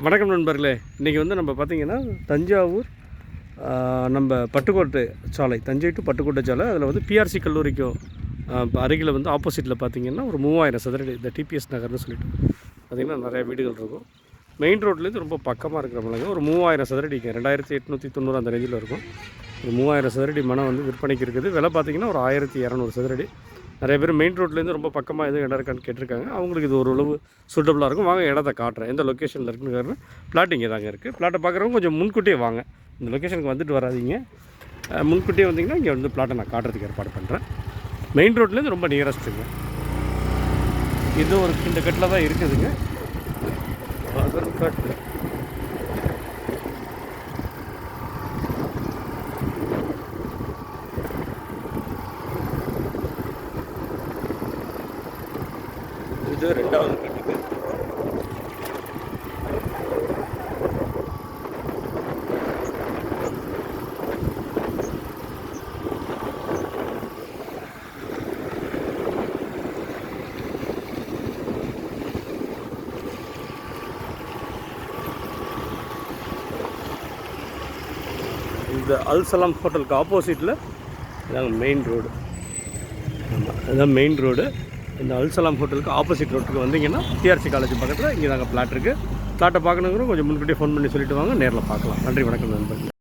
வணக்கம் நண்பர்களே. இன்றைக்கி வந்து நம்ம பார்த்திங்கன்னா தஞ்சாவூர் நம்ம பட்டுக்கோட்டை சாலை, தஞ்சை டு பட்டுக்கோட்டை சாலை, அதில் வந்து பிஆர்சி கல்லூரிக்கும் அருகில் வந்து ஆப்போசிட்டில் பார்த்திங்கன்னா ஒரு 3000 சதுரடி, இந்த டிபிஎஸ் நகர்னு சொல்லிட்டு பார்த்திங்கன்னா நிறைய வீடுகள் இருக்கும். மெயின் ரோட்லேருந்து ரொம்ப பக்கமாக இருக்கிறவங்க ஒரு 3000 சதுரடிக்கு 2890 அந்த ரேஞ்சில் இருக்கும். ஒரு 3000 சதுரடி மனம் வந்து விற்பனைக்கு இருக்குது. விலை பார்த்திங்கன்னா ஒரு 1200 சதுரடி. நிறைய பேர் மெயின் ரோட்லேருந்து ரொம்ப பக்கமாக எதுவும் இடம் இருக்கான்னு கேட்டிருக்காங்க. அவங்களுக்கு இது ஒரு அளவு சூட்டபுளாக இருக்கும். வாங்க இடத்த காட்டுறேன், எந்த லொக்கேஷனில் இருக்குன்னு. பிளாட் இங்கே தாங்க இருக்குது. பிளாட்டை பார்க்குறவங்க கொஞ்சம் முன்கூட்டியே வாங்க, இந்த லொக்கேஷனுக்கு வந்துட்டு வராதிங்க. முன்கூட்டியே வந்தீங்கன்னா இங்கே வந்து பிளாட்டை நான் காட்டுறதுக்கு ஏற்பாடு பண்ணுறேன். மெயின் ரோட்லேருந்து ரொம்ப நியரஸ்ட்டுங்க. இது ஒரு இந்த கட்டில் தான் இருக்குதுங்க. அதர் கட் இது ரெண்டாவது கட்டுக்கு. இந்த அல்சலாம் ஹோட்டலுக்கு ஆப்போசிட்டில் இதாங்க மெயின் ரோடு. ஆமாம், இதுதான் மெயின் ரோடு. இந்த அல்சலாம் ஹோட்டலுக்கு ஆப்போசிட் ரோட்டுக்கு வந்தீங்கன்னா டிஆர்சி காலேஜ் பக்கத்தில் இங்கே தாங்க பிளாட் இருக்குது. பிளாட்டை பார்க்கணுங்கிறோம் கொஞ்சம் முன்கூட்டியே ஃபோன் பண்ணி சொல்லிவிட்டு வாங்க, நேரில் பார்க்கலாம். நன்றி, வணக்கம் நண்பர்கள்.